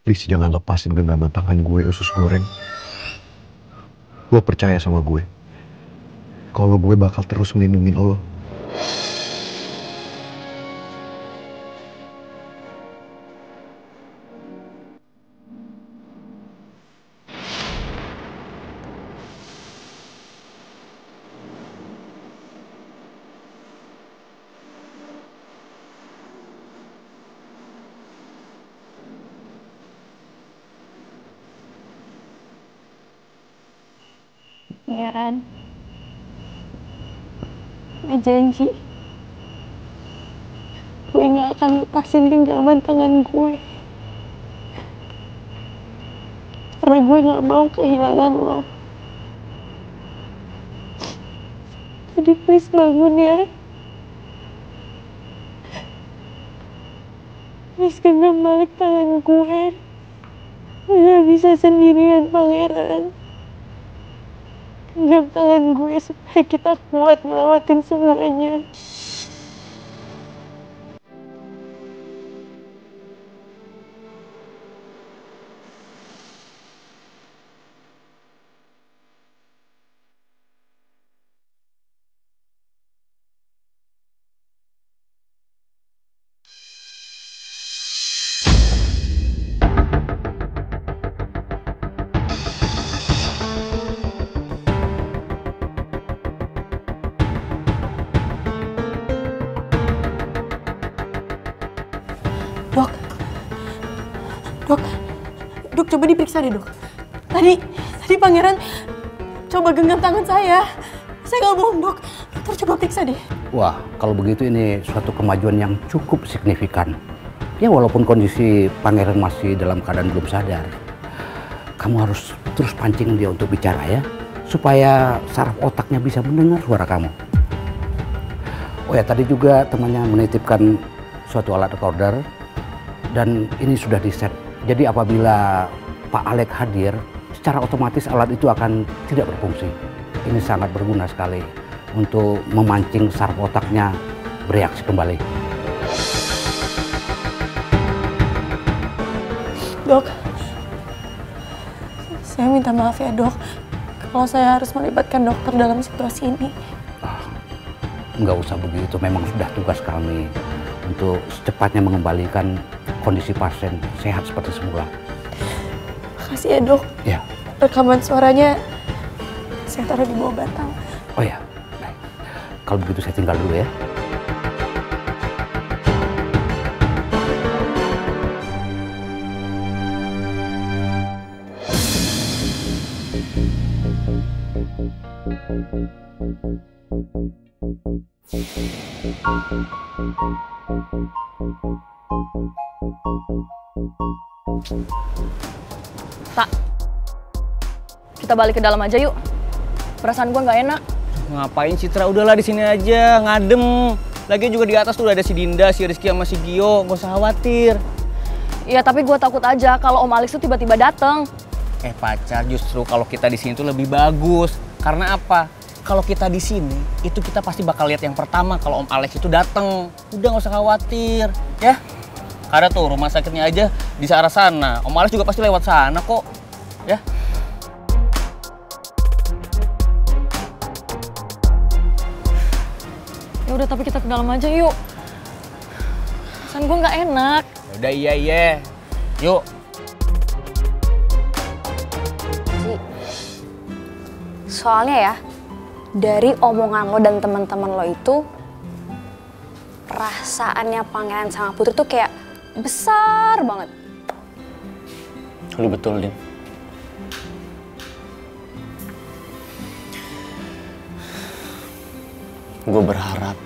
Please jangan lepasin genggaman tangan gue, usus goreng. Gue percaya sama gue. Kalau gue bakal terus melindungi lo. Pangeran, gue janji gue gak akan lepasin genggaman tangan gue karena gue gak mau kehilangan lo. Jadi please bangun ya. Please genggam balik tangan gue. Gue gak bisa sendirian, Pangeran. Genggam tangan gue supaya kita kuat ngelewatin semuanya. Dok, dok, dok coba diperiksa deh dok. Tadi Pangeran coba genggam tangan saya. Saya nggak bohong dok. Dokter coba periksa deh. Wah, kalau begitu ini suatu kemajuan yang cukup signifikan. Ya walaupun kondisi Pangeran masih dalam keadaan belum sadar, kamu harus terus pancing dia untuk bicara ya, supaya saraf otaknya bisa mendengar suara kamu. Oh ya, tadi juga temannya menitipkan suatu alat recorder. Dan ini sudah di-set. Jadi apabila Pak Alek hadir, secara otomatis alat itu akan tidak berfungsi. Ini sangat berguna sekali untuk memancing saraf otaknya bereaksi kembali. Dok, saya minta maaf ya dok, kalau saya harus melibatkan dokter dalam situasi ini. Nggak usah begitu, memang sudah tugas kami untuk secepatnya mengembalikan kondisi pasien sehat seperti semula. Makasih ya dok. Ya. Rekaman suaranya saya taruh di bawah batang. Oh ya, baik. Kalau begitu saya tinggal dulu ya. Tak, kita balik ke dalam aja yuk. Perasaan gua nggak enak. Ngapain Citra? Udahlah di sini aja, ngadem. Lagian juga di atas tuh udah ada si Dinda, si Rizky sama si Gio. Gak usah khawatir. Iya, tapi gua takut aja kalau Om Alex tuh tiba-tiba dateng. Pacar, justru kalau kita di sini tuh lebih bagus. Karena apa? Kalau kita di sini, itu kita pasti bakal lihat yang pertama kalau Om Alex itu dateng. Udah gak usah khawatir, ya. Karena tuh rumah sakitnya aja di arah sana. Om Alex juga pasti lewat sana kok, ya. Ya udah, tapi kita ke dalam aja yuk. Perasaan gua nggak enak. Udah iya. Yuk. Soalnya ya, dari omongan lo dan teman-teman lo itu, perasaannya Pangeran sama Putri tuh kayak besar banget. Lu betul, Din. Gue berharap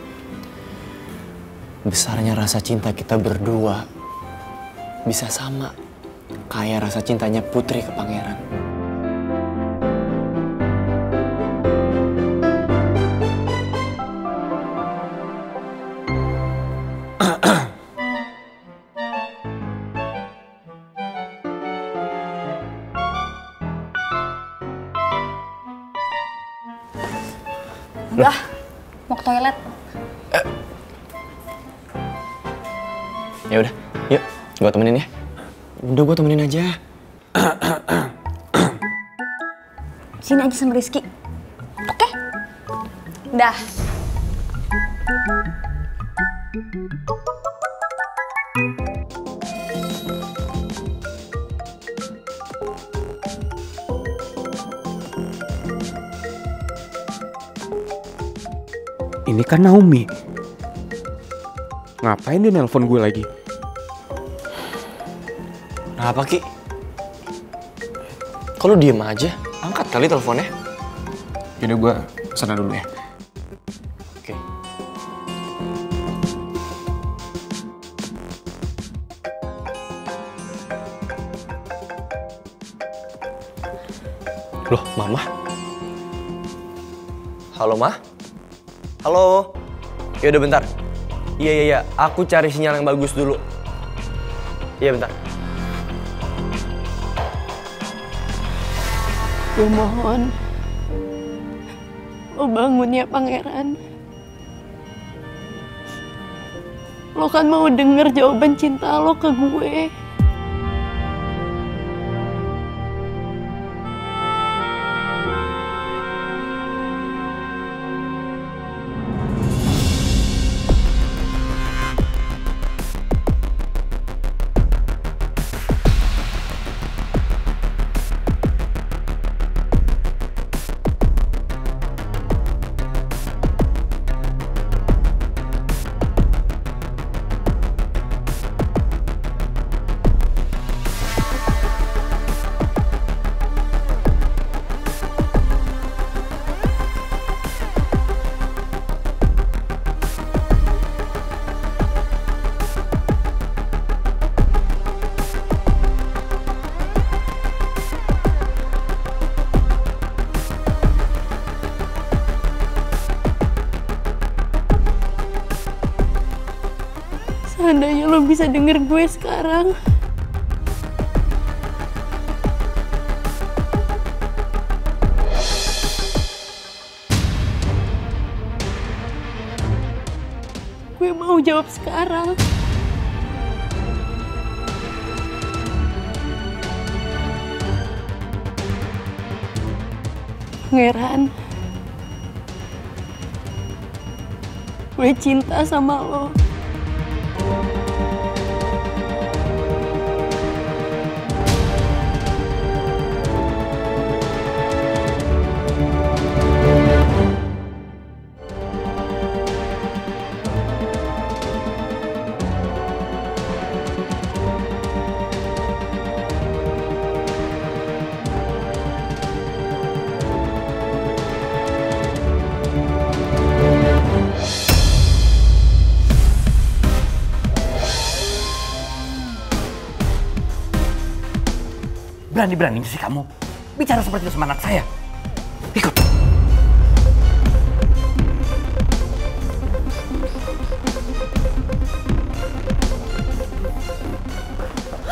besarnya rasa cinta kita berdua bisa sama kayak rasa cintanya Putri ke Pangeran. Udah, mau ke toilet. Ya udah, yuk, gue temenin ya. Udah gue temenin aja. Sini aja sama Rizky. Oke? Dah. Ini kan Naomi. Ngapain dia nelpon gue lagi? Kenapa, Ki? Kok lu diem aja? Angkat kali teleponnya. Yaudah gue kesana dulu ya. Oke. Loh, Mama? Halo, Ma? Halo? Yaudah bentar. Iya, aku cari sinyal yang bagus dulu. Iya, bentar. Gue mohon, lo bangun ya pangeran. Lo kan mau denger jawaban cinta lo ke gue. Seandainya lo bisa denger gue sekarang. Gue mau jawab sekarang. Pangeran, gue cinta sama lo. Berani-beraninya sih kamu bicara seperti itu sama anak saya. Ikut.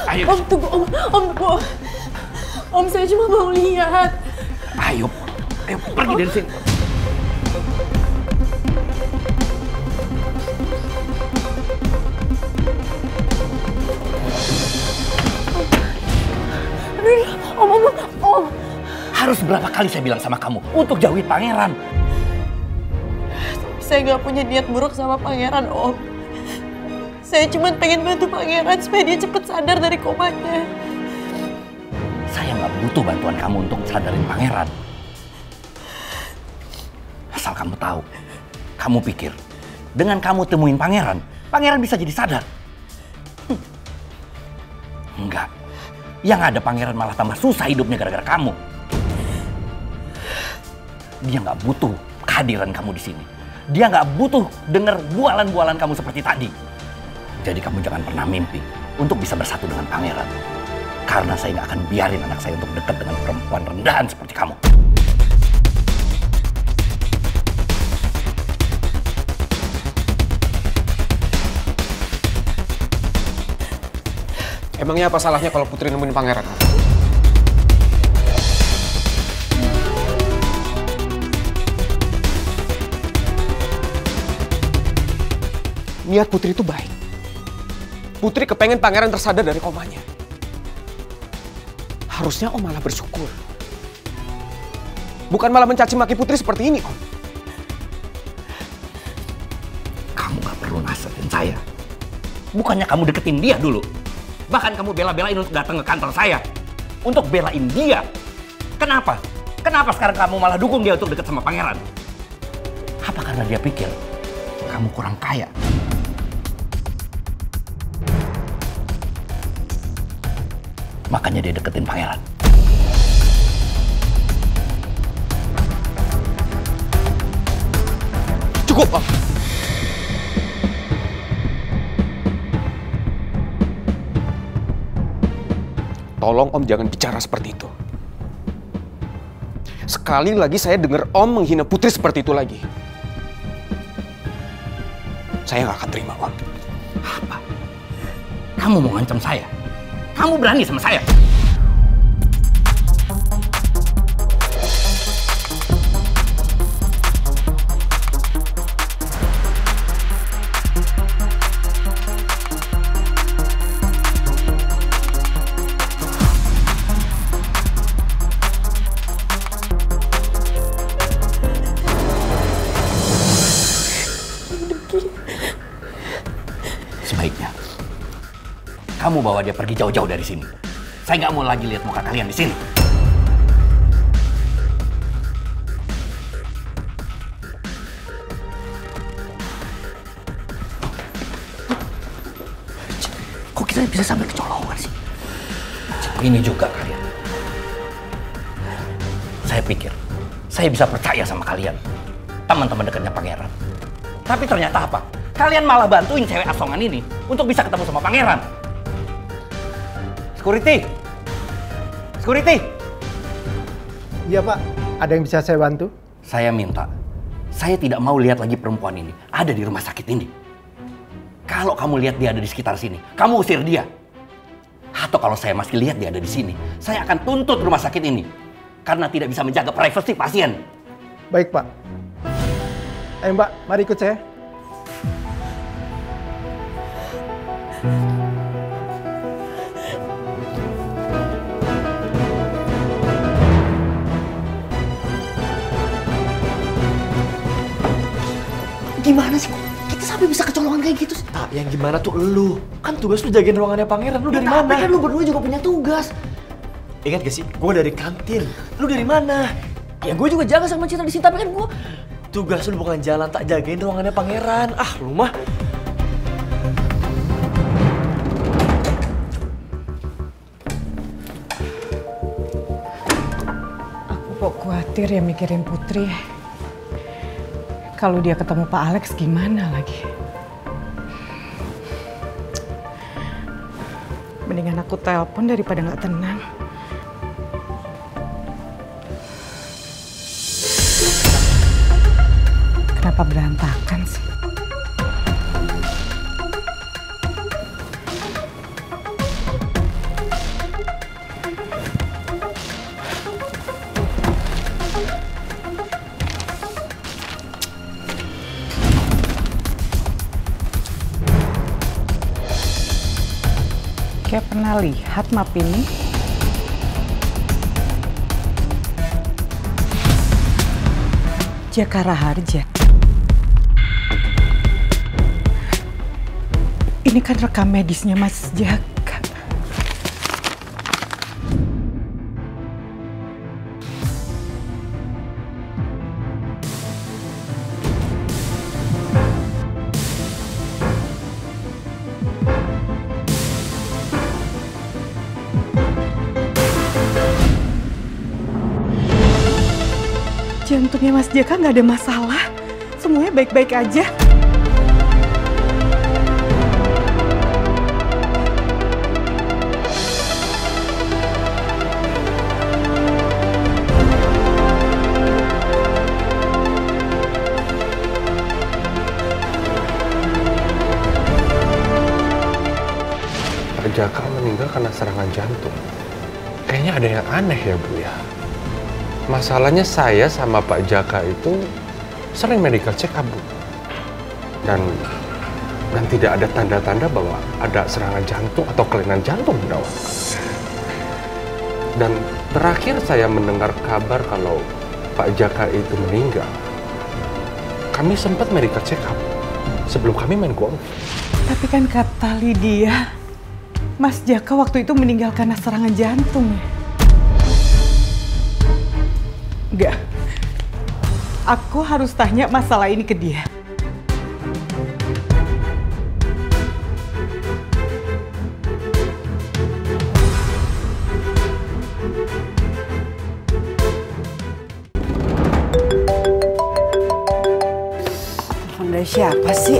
Ayo. Om, tunggu, Om. Om, saya cuma mau lihat. Ayo pergi dari sini. Om. Harus berapa kali saya bilang sama kamu untuk jauhi pangeran? Saya nggak punya niat buruk sama pangeran, Om. Saya cuma pengen bantu pangeran supaya dia cepet sadar dari komanya. Saya nggak butuh bantuan kamu untuk sadarin pangeran. Asal kamu tahu, kamu pikir dengan kamu temuin pangeran bisa jadi sadar? Enggak. Yang ada pangeran malah tambah susah hidupnya gara-gara kamu. Dia nggak butuh kehadiran kamu di sini. Dia nggak butuh denger bualan-bualan kamu seperti tadi. Jadi kamu jangan pernah mimpi untuk bisa bersatu dengan pangeran. Karena saya nggak akan biarin anak saya untuk dekat dengan perempuan rendahan seperti kamu. Emangnya apa salahnya kalau Putri nemuin pangeran? Niat Putri itu baik. Putri kepengen pangeran tersadar dari komanya. Harusnya Om malah bersyukur. Bukan malah mencaci maki Putri seperti ini, Om. Kamu gak perlu nasihatin saya. Bukannya kamu deketin dia dulu. Bahkan kamu bela-belain untuk datang ke kantor saya. Untuk belain dia. Kenapa? Kenapa sekarang kamu malah dukung dia untuk deket sama pangeran? Apa karena dia pikir kamu kurang kaya? Makanya dia deketin pangeran. Cukup, Om. Tolong Om jangan bicara seperti itu. Sekali lagi saya dengar Om menghina Putri seperti itu lagi. Saya nggak akan terima, Om. Apa? Kamu mau ngancam saya? Kamu berani sama saya? Sebaiknya kamu bawa dia pergi jauh-jauh dari sini. Saya nggak mau lagi lihat muka kalian di sini. Kok kita bisa sampai kecolongan sih? Ini juga kalian. Saya pikir saya bisa percaya sama kalian, teman-teman dekatnya pangeran. Tapi ternyata apa? Kalian malah bantuin cewek asongan ini untuk bisa ketemu sama pangeran. Security! Security! Iya Pak, ada yang bisa saya bantu? Saya minta, saya tidak mau lihat lagi perempuan ini ada di rumah sakit ini. Kalau kamu lihat dia ada di sekitar sini, kamu usir dia. Atau kalau saya masih lihat dia ada di sini, saya akan tuntut rumah sakit ini. Karena tidak bisa menjaga privasi pasien. Baik Pak. Ayo Mbak, mari ikut saya. Gimana sih? Kita sampai bisa kecolongan kayak gitu sih? Tak, yang gimana tuh elu? Kan tugas lu jagain ruangannya pangeran. Lu dari mana? Tapi kan lu berdua juga punya tugas. Ingat gak sih? Gue dari kantin. Lu dari mana? Ya gue juga jaga sama Citra di sini, tapi kan gue... Tugas lu bukan jalan, tak jagain ruangannya pangeran. Ah, lu mah. Aku kok khawatir ya mikirin Putri. Kalau dia ketemu Pak Alex gimana lagi? Mendingan aku telepon daripada nggak tenang. Kenapa berantakan sih? Kayak pernah lihat map ini. Jaka Raharja. Ini kan rekam medisnya Mas Jaka. Jantungnya Mas Jaka nggak ada masalah. Semuanya baik-baik aja. Pak Jaka meninggal karena serangan jantung. Kayaknya ada yang aneh ya Bu ya. Masalahnya saya sama Pak Jaka itu sering medical check up, Bu. Dan tidak ada tanda-tanda bahwa ada serangan jantung atau kelainan jantung, Bu Nawang. Dan terakhir saya mendengar kabar kalau Pak Jaka itu meninggal, kami sempat medical check up sebelum kami main golf. Tapi kan kata Lydia, Mas Jaka waktu itu meninggal karena serangan jantung ya? Enggak. Aku harus tanya masalah ini ke dia. Telepon dari siapa sih?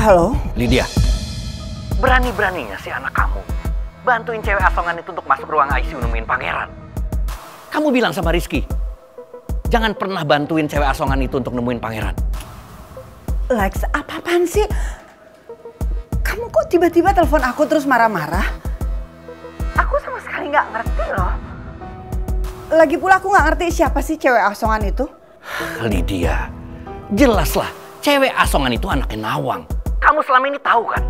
Halo? Lydia, berani-beraninya si anak kamu bantuin cewek asongan itu untuk masuk ruang ICU nemuin pangeran. Kamu bilang sama Rizky, jangan pernah bantuin cewek asongan itu untuk nemuin pangeran. Lex, apa-apaan sih? Kamu kok tiba-tiba telepon aku terus marah-marah? Aku sama sekali nggak ngerti loh. Lagi pula aku nggak ngerti siapa sih cewek asongan itu. Lydia, jelaslah cewek asongan itu anaknya Nawang. Kamu selama ini tahu kan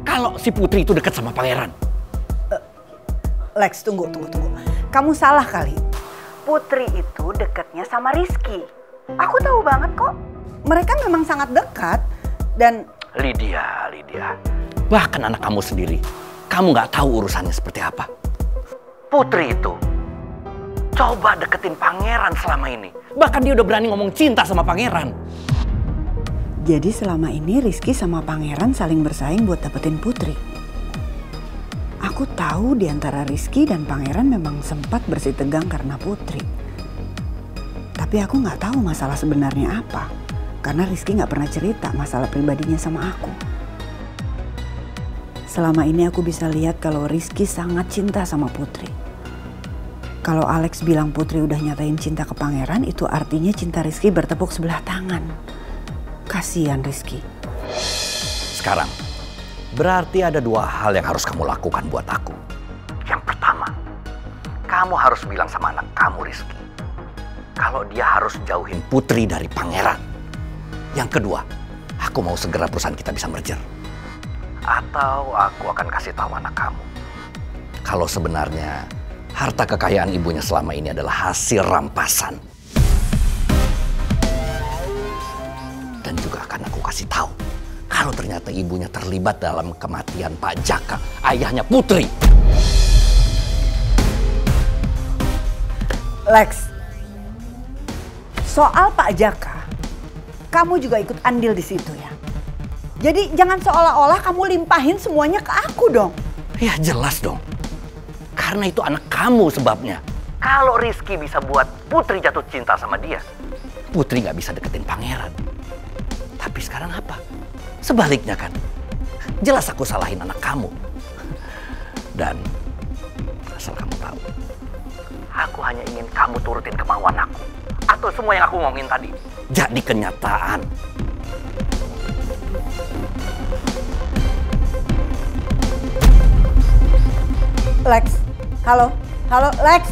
kalau si Putri itu dekat sama pangeran? Lex, tunggu. Kamu salah kali. Putri itu dekatnya sama Rizky. Aku tahu banget kok. Mereka memang sangat dekat dan... Lydia. Bahkan anak kamu sendiri, kamu nggak tahu urusannya seperti apa. Putri itu coba deketin pangeran selama ini. Bahkan dia udah berani ngomong cinta sama pangeran. Jadi selama ini Rizky sama pangeran saling bersaing buat dapetin Putri. Aku tahu di antara Rizky dan pangeran memang sempat bersih tegang karena Putri. Tapi aku nggak tahu masalah sebenarnya apa. Karena Rizky nggak pernah cerita masalah pribadinya sama aku. Selama ini aku bisa lihat kalau Rizky sangat cinta sama Putri. Kalau Alex bilang Putri udah nyatain cinta ke pangeran, itu artinya cinta Rizky bertepuk sebelah tangan. Kasihan Rizky. Sekarang, berarti ada dua hal yang harus kamu lakukan buat aku. Yang pertama, kamu harus bilang sama anak kamu Rizky kalau dia harus jauhin Putri dari pangeran. Yang kedua, aku mau segera perusahaan kita bisa merger. Atau aku akan kasih tahu anak kamu kalau sebenarnya harta kekayaan ibunya selama ini adalah hasil rampasan. Dan juga akan aku kasih tahu kalau ternyata ibunya terlibat dalam kematian Pak Jaka, ayahnya Putri. Lex, soal Pak Jaka, kamu juga ikut andil di situ ya. Jadi jangan seolah-olah kamu limpahin semuanya ke aku dong. Ya jelas dong. Karena itu anak kamu sebabnya. Kalau Rizky bisa buat Putri jatuh cinta sama dia, Putri nggak bisa deketin pangeran. Tapi sekarang apa? Sebaliknya kan. Jelas aku salahin anak kamu. Dan asal kamu tahu, aku hanya ingin kamu turutin kemauan aku. Atau semua yang aku ngomongin tadi jadi kenyataan. Lex, halo Lex.